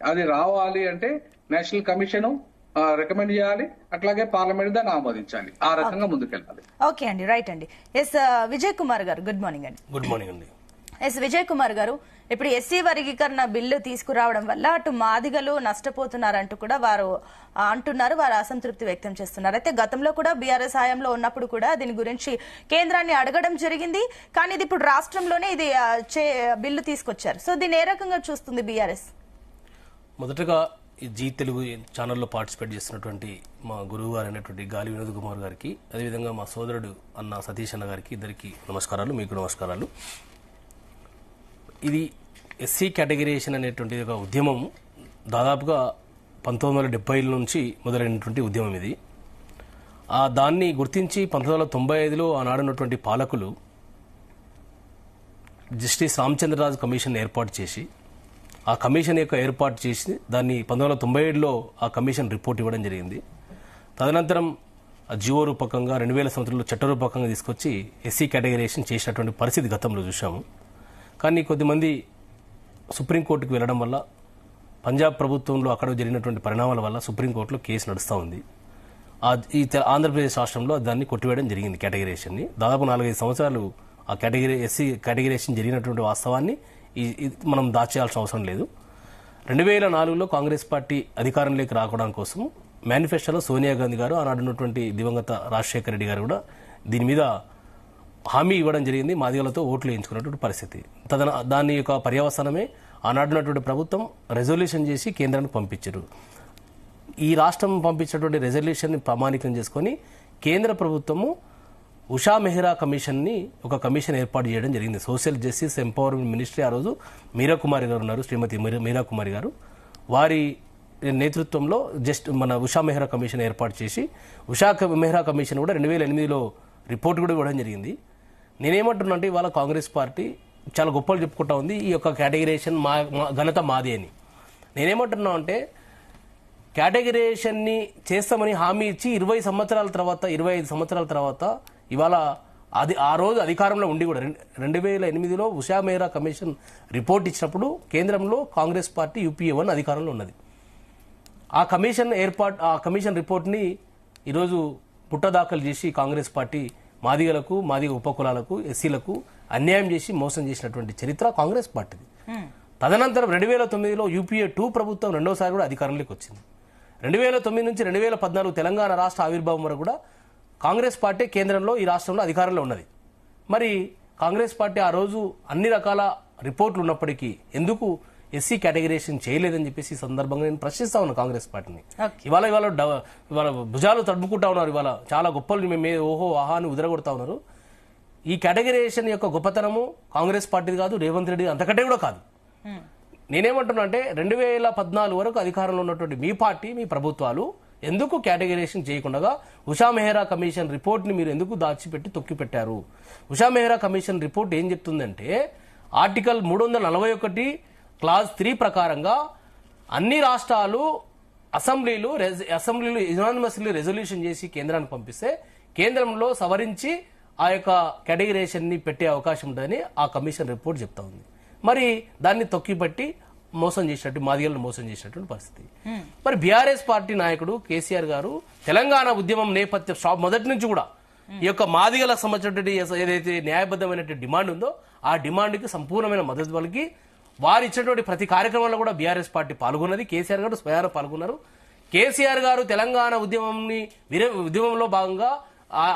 అది రావాలి అంటే నేషనల్ కమిషన్ రికమెండ్ చేయాలి, అట్లాగే పార్లమెంట్ దాన్ని ఆమోదించాలి. ఆ రకంగా ముందుకెళ్ళాలి. ఓకే అండి, రైట్ అండి. ఎస్ విజయ్ కుమార్ గారు, గుడ్ మార్నింగ్ అండి. గుడ్ మార్నింగ్ అండి. ఎస్ విజయ్ కుమార్ గారు, ఇప్పుడు ఎస్సీ వర్గీకరణ బిల్లు తీసుకురావడం వల్ల అటు మాదిగలు నష్టపోతున్నారంటూ కూడా వారు అంటున్నారు, వారు అసంతృప్తి వ్యక్తం చేస్తున్నారు. అయితే గతంలో కూడా బీఆర్ఎస్ హయాంలో ఉన్నప్పుడు కూడా దీని గురించి కేంద్రాన్ని అడగడం జరిగింది, కానీ ఇది ఇప్పుడు రాష్ట్రంలోనే ఇది బిల్లు తీసుకొచ్చారు. సో దీన్ని ఏ రకంగా చూస్తుంది బీఆర్ఎస్? మొదటగా ఈ జీ తెలుగు ఛానల్లో పార్టిసిపేట్ చేస్తున్నటువంటి మా గురువు గారు అయినటువంటి గాలి వినోద్ కుమార్ గారికి, అదేవిధంగా మా సోదరుడు అన్న సతీష్ అన్న గారికి, ఇద్దరికి నమస్కారాలు. మీకు నమస్కారాలు. ఇది ఎస్సీ కేటగిరీషన్ అనేటువంటి ఒక ఉద్యమం దాదాపుగా 1970 నుంచి మొదలైనటువంటి ఉద్యమం ఇది. దాన్ని గుర్తించి 1995లో ఆనాడున్నటువంటి పాలకులు జస్టిస్ రామచంద్రరాజు కమిషన్ ఏర్పాటు చేసి, ఆ కమిషన్ యొక్క ఏర్పాటు చేసి దాన్ని 1997లో ఆ కమిషన్ రిపోర్ట్ ఇవ్వడం జరిగింది. తదనంతరం జీవో రూపకంగా 2000 సంవత్సరంలో చట్టరూపకంగా తీసుకొచ్చి ఎస్సీ కేటగిరీషన్ చేసినటువంటి పరిస్థితి గతంలో చూశాము. కానీ కొద్దిమంది సుప్రీంకోర్టుకు వెళ్లడం వల్ల, పంజాబ్ ప్రభుత్వంలో అక్కడ జరిగినటువంటి పరిణామాల వల్ల సుప్రీంకోర్టులో కేసు నడుస్తూ ఉంది. ఈ ఆంధ్రప్రదేశ్ రాష్ట్రంలో దాన్ని కొట్టివేయడం జరిగింది కేటగిరీషన్ని. దాదాపు 4-5 సంవత్సరాలు ఆ ఎస్సీ కేటగిరీషన్ జరిగినటువంటి వాస్తవాన్ని మనం దాచేయాల్సిన అవసరం లేదు. 2004లో కాంగ్రెస్ పార్టీ అధికారంలోకి రావడం కోసం మేనిఫెస్టోలో సోనియా గాంధీ గారు, ఆనాడున్నటువంటి దివంగత రాజశేఖర రెడ్డి గారు కూడా దీని మీద హామీ ఇవ్వడం జరిగింది. మాదిగలతో ఓట్లు వేయించుకున్నటువంటి పరిస్థితి. దాని యొక్క పర్యవసానమే ఆనాడున్నటువంటి ప్రభుత్వం రెజల్యూషన్ చేసి కేంద్రానికి పంపించారు. ఈ రాష్ట్రం పంపించినటువంటి రెజల్యూషన్ ని ప్రామాణికం చేసుకుని కేంద్ర ప్రభుత్వము ఉషా మెహ్రా కమిషన్ని ఒక కమిషన్ ఏర్పాటు చేయడం జరిగింది. సోషల్ జస్టిస్ ఎంపవర్మెంట్ మినిస్ట్రీ, ఆ రోజు మీరా కుమారి గారు ఉన్నారు, శ్రీమతి మీరా కుమారి గారు. వారి నేతృత్వంలో మన ఉషా మెహ్రా కమిషన్ ఏర్పాటు చేసి, ఉషా మెహ్రా కమిషన్ కూడా 2008లో రిపోర్ట్ కూడా ఇవ్వడం జరిగింది. నేనేమంటున్నా అంటే, ఇవాళ కాంగ్రెస్ పార్టీ చాలా గొప్పలు చెప్పుకుంటా ఉంది, ఈ యొక్క కేటగిరీషన్ ఘనత మాది అని. నేనేమంటున్నా అంటే, కేటగిరీషన్ని చేస్తామని హామీ ఇచ్చి 25 సంవత్సరాల తర్వాత ఇవాళ ఆ రోజు అధికారంలో ఉండి కూడా 2008లో ఉషా మెహ్రా కమిషన్ రిపోర్ట్ ఇచ్చినప్పుడు కేంద్రంలో కాంగ్రెస్ పార్టీ యూపీఏ 1 అధికారంలో ఉన్నది. ఆ కమిషన్ రిపోర్ట్ని ఈరోజు పుట్టదాఖలు చేసి కాంగ్రెస్ పార్టీ మాదిగలకు, మాదిగ ఉపకులాలకు, ఎస్సీలకు అన్యాయం చేసి మోసం చేసినటువంటి చరిత్ర కాంగ్రెస్ పార్టీది. తదనంతరం 2009లో యూపీఏ 2 ప్రభుత్వం రెండోసారి కూడా అధికారంలోకి వచ్చింది. 2009 నుంచి 2014 తెలంగాణ రాష్ట్ర ఆవిర్భావం వరకు కూడా కాంగ్రెస్ పార్టీ కేంద్రంలో, ఈ రాష్ట్రంలో అధికారంలో ఉన్నది. మరి కాంగ్రెస్ పార్టీ ఆ రోజు అన్ని రకాల రిపోర్ట్లు ఉన్నప్పటికీ ఎందుకు ఎస్సీ కేటగిరీషన్ చేయలేదని చెప్పేసి ఈ సందర్భంగా నేను ప్రశ్నిస్తా ఉన్నాను కాంగ్రెస్ పార్టీని. ఇవాళ భుజాలు తడుపుకుంటా ఉన్నారు. ఇవాళ చాలా గొప్పలు ఓహో ఆహా అని ఉదరగొడతా ఉన్నారు. ఈ కేటగిరీషన్ యొక్క గొప్పతనము కాంగ్రెస్ పార్టీది కాదు, రేవంత్ రెడ్డి అంతకంటే కూడా కాదు. నేనేమంటున్నా అంటే, 2014 వరకు అధికారంలో ఉన్నటువంటి మీ పార్టీ, మీ ప్రభుత్వాలు ఎందుకు కేటగిరీషన్ చేయకుండా ఉషా మెహ్రా కమిషన్ రిపోర్ట్ ని మీరు ఎందుకు దాచిపెట్టి తొక్కిపెట్టారు? ఉషా మెహ్రా కమిషన్ రిపోర్ట్ ఏం చెప్తుందంటే, ఆర్టికల్ 341 క్లాజ్ 3 ప్రకారంగా అన్ని రాష్ట్రాలు అసెంబ్లీలు యునానిమస్లీ రెజల్యూషన్ చేసి కేంద్రానికి పంపిస్తే కేంద్రంలో సవరించి ఆ యొక్క కేటగిరీషన్ ని పెట్టే అవకాశం ఉంటుందని ఆ కమిషన్ రిపోర్ట్ చెప్తా ఉంది. మరి దాన్ని తొక్కిపట్టి మోసం చేసినట్టు, మాదిగలను మోసం చేసినటువంటి పరిస్థితి. మరి బీఆర్ఎస్ పార్టీ నాయకుడు కేసీఆర్ గారు తెలంగాణ ఉద్యమం నేపథ్యం మొదటి నుంచి కూడా ఈ యొక్క మాదిగలకు సంబంధించినటువంటి ఏదైతే న్యాయబద్ధమైనటువంటి డిమాండ్ ఉందో ఆ డిమాండ్కి సంపూర్ణమైన మద్దతు పలికి వారు ఇచ్చినటువంటి ప్రతి కార్యక్రమంలో కూడా బీఆర్ఎస్ పార్టీ పాల్గొన్నది. కేసీఆర్ గారు స్వయాన పాల్గొన్నారు. కేసీఆర్ గారు తెలంగాణ ఉద్యమంలో భాగంగా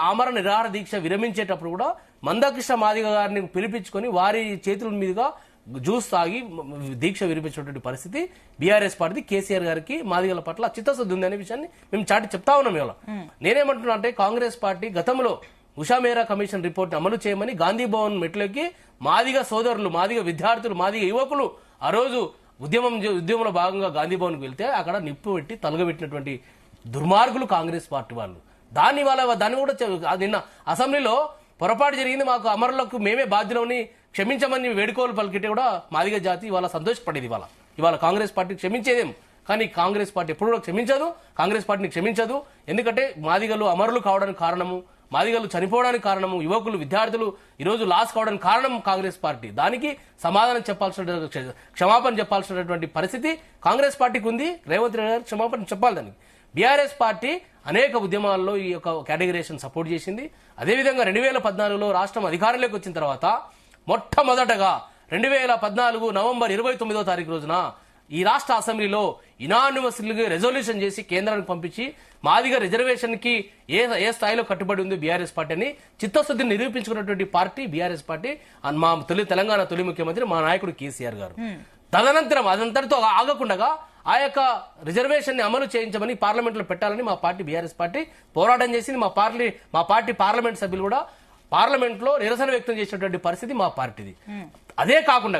ఆమరణ నిరాహార దీక్ష విరమించేటప్పుడు కూడా మందకృష్ణ మాదిగ గారిని పిలిపించుకొని వారి చేతుల మీదుగా జ్యూస్ తాగి దీక్ష విరమించినటువంటి పరిస్థితి బీఆర్ఎస్ పార్టీ. కేసీఆర్ గారికి మాదిగల పట్ల చిత్తశుద్ధి ఉంది అనే విషయాన్ని మేము చాటి చెప్తా ఉన్నాం. ఇవాళ నేనేమంటున్నా అంటే, కాంగ్రెస్ పార్టీ గతంలో ఉషా మెహ్రా కమిషన్ రిపోర్ట్ అమలు చేయమని గాంధీ భవన్ మెట్లకి మాదిగ సోదరులు, మాదిగ విద్యార్థులు, మాదిగ యువకులు ఆ రోజు ఉద్యమంలో భాగంగా గాంధీ భవన్కి వెళ్తే అక్కడ నిప్పు పెట్టి తలగబెట్టినటువంటి దుర్మార్గులు కాంగ్రెస్ పార్టీ వాళ్ళు. దాన్ని కూడా నిన్న అసెంబ్లీలో పొరపాటు జరిగింది, మాకు అమరులకు మేమే బాధ్యులని క్షమించమని వేడుకోలు పలికితే కూడా మాదిగ జాతి ఇవాళ సంతోషపడేది. ఇవాళ కాంగ్రెస్ పార్టీ క్షమించేదేం, కానీ కాంగ్రెస్ పార్టీ ఎప్పుడు కూడా క్షమించదు, కాంగ్రెస్ పార్టీని క్షమించదు. ఎందుకంటే మాదిగలు అమరులు కావడానికి కారణము మాదిగలు చనిపోవడానికి కారణము, యువకులు విద్యార్థులు ఈరోజు లాస్ కావడానికి కారణం కాంగ్రెస్ పార్టీ. దానికి సమాధానం చెప్పాల్సిన, క్షమాపణ చెప్పాల్సినటువంటి పరిస్థితి కాంగ్రెస్ పార్టీకి ఉంది. రేవంత్ రెడ్డి గారు క్షమాపణ చెప్పాలి దానికి. బీఆర్ఎస్ పార్టీ అనేక ఉద్యమాల్లో ఈ యొక్క కేటగిరీషన్ సపోర్ట్ చేసింది. అదేవిధంగా 2014లో రాష్ట్రం అధికారంలోకి వచ్చిన తర్వాత మొట్టమొదటగా 2014 నవంబర్ 29వ తారీఖు రోజున ఈ రాష్ట్ర అసెంబ్లీలో ఇనానిమస్లీ రెజల్యూషన్ చేసి కేంద్రానికి పంపించి మాదిగ రిజర్వేషన్ కి ఏ స్థాయిలో కట్టుబడి ఉంది బీఆర్ఎస్ పార్టీ అని చిత్తశుద్ధిని నిరూపించుకున్నటువంటి పార్టీ బీఆర్ఎస్ పార్టీ. మా తెలంగాణ తొలి ముఖ్యమంత్రి మా నాయకుడు కేసీఆర్ గారు. తదనంతరం అదంతటితో ఆగకుండా ఆ యొక్క రిజర్వేషన్ ని అమలు చేయించమని పార్లమెంట్ లో పెట్టాలని మా పార్టీ బీఆర్ఎస్ పార్టీ పోరాటం చేసింది. మా పార్టీ పార్లమెంట్ సభ్యులు కూడా పార్లమెంట్ లో నిరసన వ్యక్తం చేసినటువంటి పరిస్థితి మా పార్టీది. అదే కాకుండా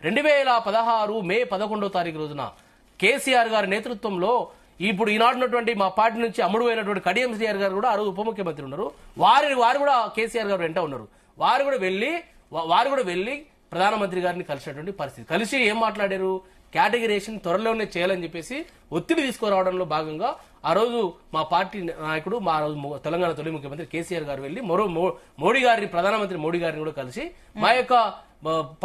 2016 మే 11వ తారీఖు రోజున కేసీఆర్ గారి నేతృత్వంలో ఇప్పుడు ఈనాడున్నటువంటి మా పార్టీ నుంచి అమ్ముడు అయినటువంటి కడియం శ్రీఆర్ గారు కూడా ఆ రోజు ఉప ముఖ్యమంత్రి ఉన్నారు. వారు కూడా కేసీఆర్ గారు వెంట ఉన్నారు. వారు కూడా వెళ్లి ప్రధానమంత్రి గారిని కలిసినటువంటి పరిస్థితి. కలిసి ఏం మాట్లాడారు, కేటగిరీషన్ త్వరలోనే చేయాలని చెప్పేసి ఒత్తిడి తీసుకురావడంలో భాగంగా ఆ రోజు మా పార్టీ నాయకుడు, మా రోజు తెలంగాణ తొలి ముఖ్యమంత్రి కేసీఆర్ గారు వెళ్లి మోడీ గారిని, ప్రధానమంత్రి మోడీ గారిని కూడా కలిసి మా యొక్క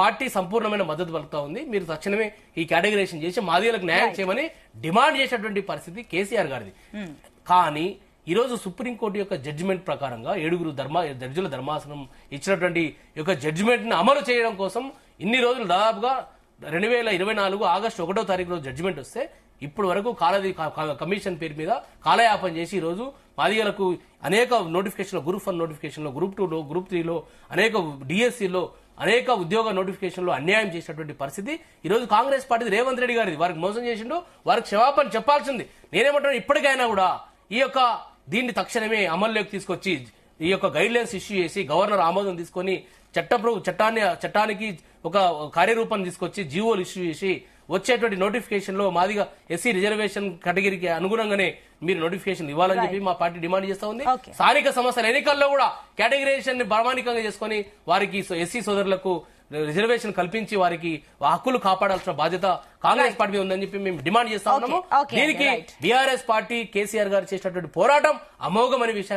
పార్టీ సంపూర్ణమైన మద్దతు పలుకుతా ఉంది, మీరు తక్షణమే ఈ కేటగిరీషన్ చేసి మాదిగలకు న్యాయం చేయమని డిమాండ్ చేసినటువంటి పరిస్థితి కేసీఆర్ గారిది. కానీ ఈ రోజు సుప్రీంకోర్టు యొక్క జడ్జిమెంట్ ప్రకారంగా 7 జడ్జిల ధర్మాసనం ఇచ్చినటువంటి యొక్క జడ్జిమెంట్ ని అమలు చేయడం కోసం ఇన్ని రోజులు దాదాపుగా 2024 ఆగస్టు 1వ తారీఖు రోజు జడ్జిమెంట్ వస్తే ఇప్పుడు వరకు కమిషన్ పేరు మీద కాలయాపన చేసి ఈ రోజు మాదిగలకు అనేక నోటిఫికేషన్లు, గ్రూప్ 1 నోటిఫికేషన్లో, గ్రూప్ 2లో, గ్రూప్ 3లో, అనేక డిఎస్సీలో, అనేక ఉద్యోగ నోటిఫికేషన్లో అన్యాయం చేసినటువంటి పరిస్థితి ఈ రోజు కాంగ్రెస్ పార్టీ రేవంత్ రెడ్డి గారిది. వారికి మోసం చేసిండు, వారికి క్షమాపణ చెప్పాల్సింది. నేనేమంటున్నాను, ఇప్పటికైనా కూడా ఈ యొక్క దీన్ని తక్షణమే అమల్లోకి తీసుకొచ్చి ఈ యొక్క గైడ్ లైన్స్ ఇష్యూ చేసి గవర్నర్ ఆమోదం తీసుకొని చట్టానికి ఒక కార్యరూపం తీసుకొచ్చి జీవోలు ఇష్యూ చేసి వచ్చేటువంటి నోటిఫికేషన్ లో మాదిగా ఎస్సీ రిజర్వేషన్ కేటగిరీకి అనుగుణంగానే మీరు నోటిఫికేషన్ ఇవ్వాలని చెప్పి మా పార్టీ డిమాండ్ చేస్తా ఉంది. స్థానిక సంస్థల ఎన్నికల్లో కూడా కేటగిరీషన్ ని ప్రామాణికంగా చేసుకుని వారికి ఎస్సీ సోదరులకు రిజర్వేషన్ కల్పించి వారికి హక్కులు కాపాడాల్సిన బాధ్యత కాంగ్రెస్ పార్టీ ఉందని చెప్పి మేము డిమాండ్ చేస్తా ఉన్నాము. దీనికి బీఆర్ఎస్ పార్టీ కేసీఆర్ గారు చేసినటువంటి పోరాటం అమోఘమనే విషయం